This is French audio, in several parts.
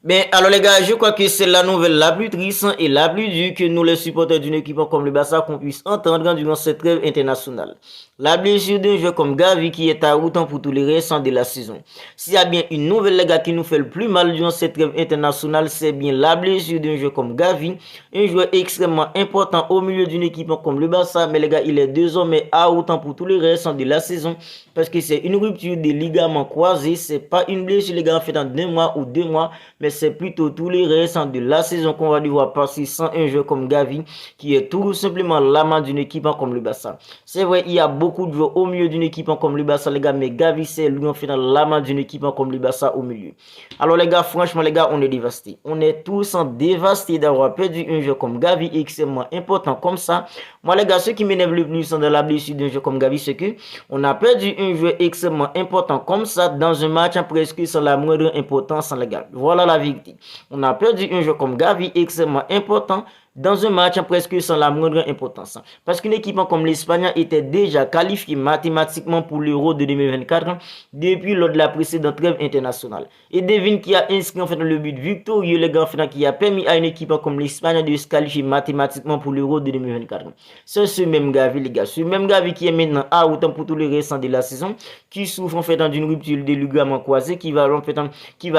Mais alors les gars, je crois que c'est la nouvelle la plus triste et la plus dure que nous les supporters d'une équipe comme le Barça qu'on puisse entendre durant cette trêve internationale. La blessure d'un joueur comme Gavi qui est à autant pour tous les restants de la saison. S'il y a bien une nouvelle les gars qui nous fait le plus mal durant cette trêve internationale, c'est bien la blessure d'un joueur comme Gavi, un joueur extrêmement important au milieu d'une équipe comme le Barça, mais les gars, il est désormais à autant pour tous les restants de la saison parce que c'est une rupture des ligaments croisés, c'est pas une blessure les gars en fait dans 1 mois ou 2 mois, mais c'est plutôt tous les restants de la saison qu'on va devoir passer sans un joueur comme Gavi, qui est tout simplement l'amant d'une équipe comme le Barça. C'est vrai, il y a beaucoup de joueurs au milieu d'une équipe comme le Barça, les gars, mais Gavi, c'est lui en fait dans l'amant d'une équipe comme le Barça au milieu. Alors les gars, franchement les gars, on est dévastés. On est tous dévastés d'avoir perdu un joueur comme Gavi extrêmement important comme ça. Moi les gars, ce qui m'énerve le plus dans la blessure d'un joueur comme Gavi, c'est que on a perdu un joueur extrêmement important comme ça dans un match presque sans la moindre importance les gars. Voilà la vérité. On a perdu un joueur comme Gavi extrêmement important dans un match presque sans la moindre importance. Parce qu'une équipe comme l'Espagne était déjà qualifiée mathématiquement pour l'Euro de 2024 depuis lors de la précédente trêve internationale. Et devine qui a inscrit en fait le but victorieux, les gars, qui a permis à une équipe comme l'Espagne de se qualifier mathématiquement pour l'Euro de 2024. C'est ce même Gavi, les gars. Ce même Gavi qui est maintenant à autant pour tous les restants de la saison, qui souffre en fait d'une rupture des ligaments croisés, qui va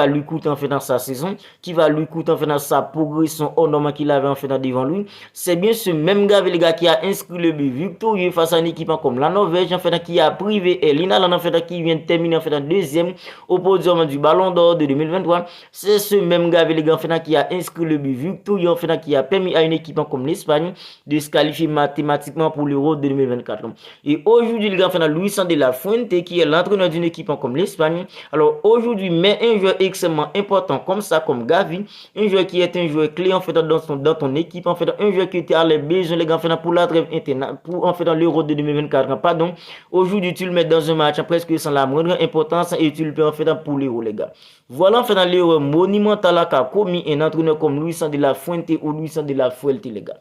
lui coûter en fait dans sa saison, qui va lui coûter en fait dans sa progression au normal qu'il avait en fait dans devant lui. C'est bien ce même Gavi, les gars, qui a inscrit le but victorieux face à une équipe comme la Norvège, en fait, qui a privé Erling Haaland, en fait, qui vient de terminer en fait en deuxième au podium du Ballon d'Or de 2023. C'est ce même Gavi, les gars, en fait, qui a inscrit le but victorieux, en fait, qui a permis à une équipe comme l'Espagne de se qualifier mathématiquement pour l'Euro de 2024. Et aujourd'hui, les gars, en fait, Luis de la Fuente, qui est l'entraîneur d'une équipe comme l'Espagne, alors aujourd'hui, met un joueur extrêmement important comme ça, comme Gavi, un joueur qui est un joueur clé en fait dans ton équipe, en fait un joueur qui était à les besoins les gars en fait pour la trêve internationale, pour en fait dans l'Euro de 2024, pardon. Aujourd'hui tu le mets dans un match presque sans la moindre importance et tu le peux en fait pour l'Euro les gars. Voilà en fait dans l'Euro monumental qu'a commis un entraîneur comme Luis de la Fuente ou Luis de la Fuente les gars.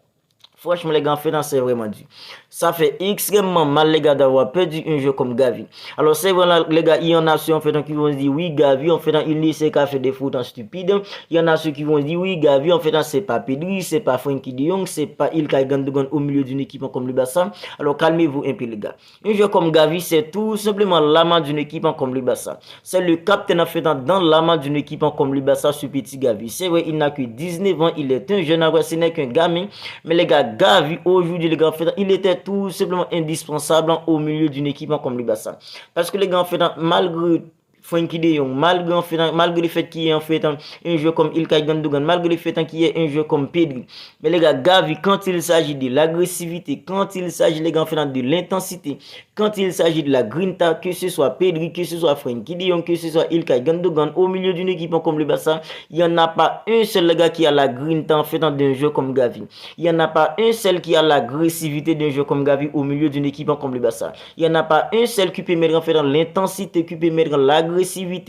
Franchement, les gars, en fait, c'est vraiment dur. Ça fait extrêmement mal, les gars, d'avoir perdu un jeu comme Gavi. Alors, c'est vrai, les gars, il y en a ceux, en fait, qui vont se dire, oui, Gavi, en fait, il ne sait qu'à faire des fautes stupides. Il y en a ceux qui vont se dire, oui, Gavi, en fait, c'est pas Pedri, c'est pas Frenkie de Jong, c'est pas Ilkay Gundogan au milieu d'une équipe comme le Barça. Alors, calmez-vous un peu, les gars. Un jeu comme Gavi, c'est tout simplement l'amant d'une équipe comme le Barça. C'est le capitaine, en fait, dans l'amant d'une équipe comme le Barça, ce petit Gavi. C'est vrai, il n'a que 19 ans, il est un jeune, après, ce n'est qu'un gamin. Mais les gars, Gavi aujourd'hui les gars il était tout simplement indispensable au milieu d'une équipe comme le Barça parce que les gars malgré Frenkie de Jong, malgré le fait qu'il y ait en fait un jeu comme Ilkay Gundogan, malgré le fait qu'il y ait un jeu comme Pedri. Mais les gars, Gavi, quand il s'agit de l'agressivité, quand il s'agit les gars de l'intensité, quand il s'agit de la grinta, que ce soit Pedri, que ce soit Frenkie de Jong, que ce soit Ilkay Gundogan, au milieu d'une équipe comme le Barça, il n'y en a pas un seul gars qui a la grinta en fait d'un jeu comme Gavi. Il n'y en a pas un seul qui a l'agressivité d'un jeu comme Gavi au milieu d'une équipe comme le Barça. Il n'y en a pas un seul qui peut mettre en fait dans l'intensité, qui peut mettre l'agressivité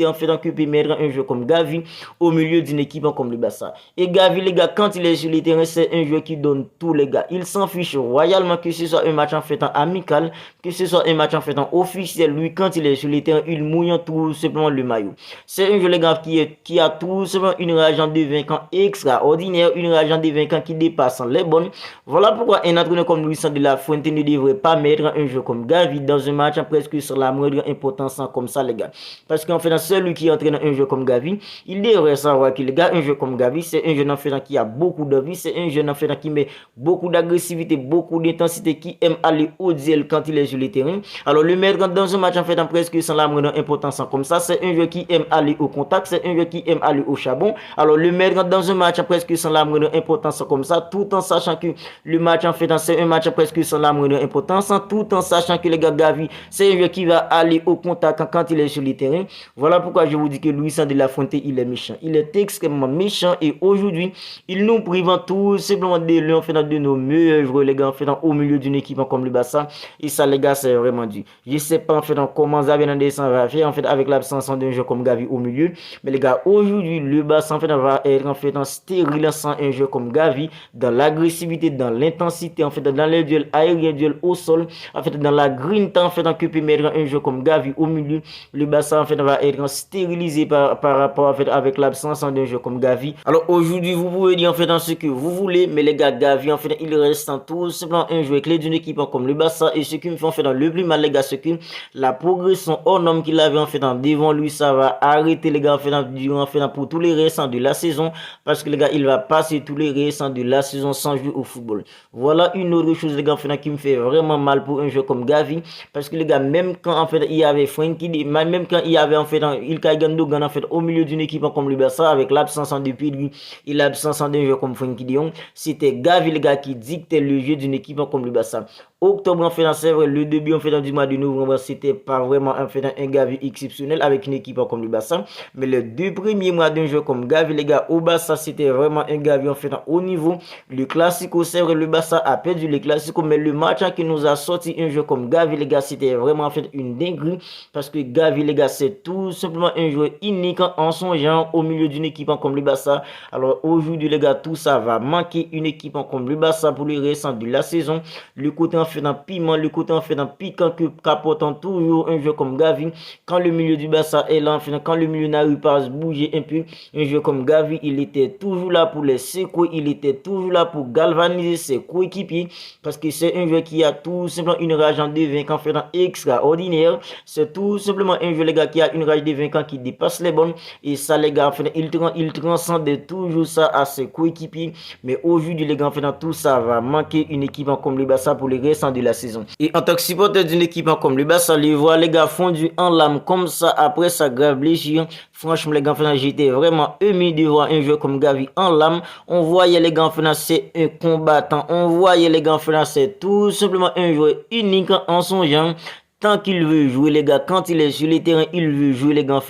en fait que peut mettre un jeu comme Gavi au milieu d'une équipe comme le Barça. Et Gavi, les gars, quand il est sur le terrain, c'est un joueur qui donne tout, les gars. Il s'en fiche royalement, que ce soit un match en fait amical, que ce soit un match en fait officiel. Lui, quand il est sur le terrain, il mouille tout simplement le maillot. C'est un joueur, les gars, qui a tout simplement une rage de vainqueur extraordinaire, une rage de vainqueur qui dépasse les bonnes. Voilà pourquoi un entraîneur comme Luis de la Fuente ne devrait pas mettre un jeu comme Gavi dans un match presque sur la moindre importance comme ça, les gars. Parce qu'en fait, celui qui entraîne un jeu comme Gavi, il devrait savoir qu'il a un jeu comme Gavi, c'est un jeune enfant qui a beaucoup de vie, c'est un jeune enfant qui met beaucoup d'agressivité, beaucoup d'intensité, qui aime aller au duel quand il est sur le terrain. Alors, le mettre dans un match en fait presque sans la moindre importance comme ça, c'est un jeu qui aime aller au contact, c'est un jeu qui aime aller au charbon. Alors, le mettre dans un match presque sans la moindre importance comme ça, tout en sachant que le match en fait, c'est un match presque sans la moindre importance, tout en sachant que le gars Gavi, c'est un jeu qui va aller au contact quand il est sur le terrain. Voilà pourquoi je vous dis que Luis de la Fuente, il est méchant. Il est extrêmement méchant et aujourd'hui, il nous prive tout simplement de l'un de nos meilleurs joueurs, les gars, au milieu d'une équipe comme le Barça. Et ça, les gars, c'est vraiment dur. Je sais pas en fait comment Xavi Hernandez va faire en fait avec l'absence d'un joueur comme Gavi au milieu, mais les gars, aujourd'hui le Barça en fait va être en fait stérile sans un joueur comme Gavi dans l'agressivité, dans l'intensité, en fait dans les duels aériens, duels au sol, en fait dans la grinta en fait que peut mettre un joueur comme Gavi au milieu. Le Barça en fait va être stérilisé par rapport en fait avec l'absence d'un joueur comme Gavi. Alors aujourd'hui vous pouvez dire en fait dans ce que vous voulez, mais les gars, Gavi en fait il reste en tout simplement un joueur clé d'une équipe comme le Barça, et ce qui me fait en fait dans le plus mal les gars, c'est que la progression hors norme qu'il avait en fait devant lui, ça va arrêter les gars en fait durant en fait pour tous les restants de la saison, parce que les gars il va passer tous les restants de la saison sans jouer au football. Voilà une autre chose les gars en fait qui me fait vraiment mal pour un joueur comme Gavi, parce que les gars, même quand en fait il y avait Frenkie, même quand il y avait en fait Ilkay Gundogan en fait au milieu d'une équipe comme le Barça, avec l'absence de Pedri et l'absence d'un joueur comme Frenkie de Jong, c'était Gavi les gars qui dictait le jeu d'une équipe comme le Barça. Octobre en fait c'est vrai, le début en fait du mois de novembre, c'était pas vraiment en fait un Gavi exceptionnel avec une équipe comme le Barça, mais les 2 premiers mois d'un jeu comme Gavi les gars au Barça, c'était vraiment un Gavi en fait haut niveau. Le Classico, c'est vrai, le Barça a perdu le Classico, mais le match qui nous a sorti un jeu comme Gavi les gars, c'était vraiment en fait une dinguerie, parce que Gavi les gars, c'est tout simplement un joueur unique en son genre au milieu d'une équipe comme le Barça. Alors aujourd'hui les gars, tout ça va manquer une équipe comme le Barça pour le restant de la saison. Le côté en fait piment, le côté en fait piquant que capotant toujours un jeu comme Gavi. Quand le milieu du Barça est là, en fait, quand le milieu n'arrive pas à se bouger un peu, un jeu comme Gavi, il était toujours là pour les secouer, il était toujours là pour galvaniser ses coéquipiers, parce que c'est un joueur qui a tout simplement une rage de vaincre en fait extraordinaire. C'est tout simplement un joueur les gars qui a une rage de vaincre qui dépasse les bornes, et ça les gars en fait il transcende toujours ça à ses coéquipiers. Mais aujourd'hui les gars en fait tout ça va manquer une équipe comme le Barça pour les restants de la saison. Et en tant que supporter d'une équipe comme le Barça, les voir les gars fondus en larmes comme ça après sa grave blessure, franchement les gars j'étais vraiment ému de voir un joueur comme Gavi en larmes. On voyait les gars c'est un combattant, on voyait les gars c'est tout simplement un joueur unique en son genre. Tant qu'il veut jouer les gars, quand il est sur le terrain, il veut jouer les gars.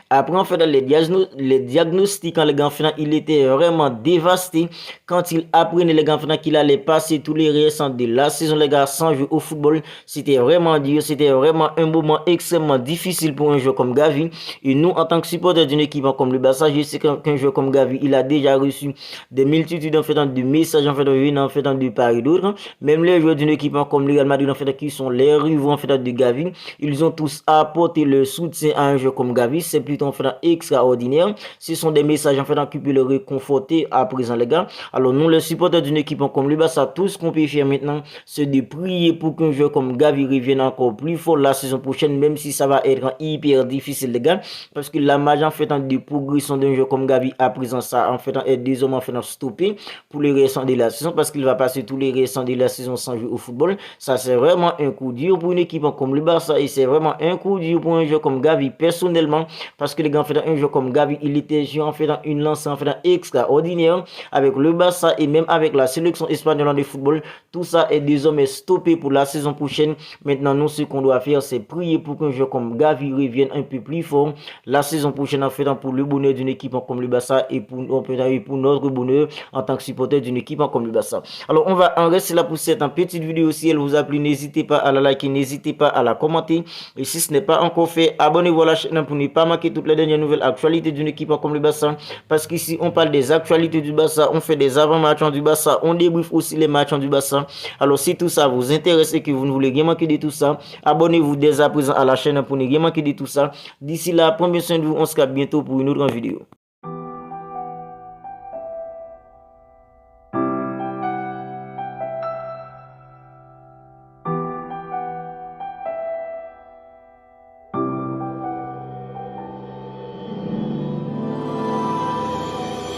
Après en fait les diagnostics les gars, il était vraiment dévasté quand il apprenait les gars qu'il allait passer tous les restants de la saison les gars sans jouer au football. C'était vraiment dur, c'était vraiment un moment extrêmement difficile pour un joueur comme Gavi. Et nous en tant que supporters d'une équipe comme le Barça, je sais qu'un joueur comme Gavi, il a déjà reçu des multitudes en fait de messages en fait venant en fait de part et d'autre. Même les joueurs d'une équipe comme le Real Madrid en fait qui sont les rivaux en fait de Gavi, ils ont tous apporté le soutien à un joueur comme Gavi. C'est plutôt en fait extraordinaire. Ce sont des messages en fait qui peuvent le réconforter à présent les gars. Alors nous les supporters d'une équipe comme le Barça, tout ce qu'on peut faire maintenant, c'est de prier pour qu'un joueur comme Gavi revienne encore plus fort la saison prochaine, même si ça va être hyper difficile les gars, parce que la marge en fait de progression d'un joueur comme Gavi à présent ça en fait est désormais en fait stoppé pour les restants de la saison, parce qu'il va passer tous les restants de la saison sans jouer au football. Ça c'est vraiment un coup dur pour une équipe comme le Barça, et c'est vraiment un coup dur pour un joueur comme Gavi personnellement, parce que les gars en fait un joueur comme Gavi, il était en fait une lance en fait extraordinaire avec le Barça et même avec la sélection espagnole de football. Tout ça est désormais stoppé pour la saison prochaine. Maintenant nous ce qu'on doit faire, c'est prier pour qu'un joueur comme Gavi revienne un peu plus fort la saison prochaine en fait pour le bonheur d'une équipe comme le Barça, et pour notre bonheur en tant que supporter d'une équipe comme le Barça. Alors on va en rester là pour cette petite vidéo. Si elle vous a plu, n'hésitez pas à la liker, n'hésitez pas à la commenter, et si ce n'est pas encore fait, abonnez-vous à la chaîne pour ne pas manquer toutes les dernières nouvelles actualités d'une équipe comme le Barça, parce qu'ici on parle des actualités du Barça, on fait des avant-matchs du Barça, on débriefe aussi les matchs du Barça. Alors si tout ça vous intéresse et que vous ne voulez rien manquer de tout ça, abonnez-vous dès à présent à la chaîne pour ne rien manquer de tout ça. D'ici là, prenez soin de vous, on se capte bientôt pour une autre vidéo.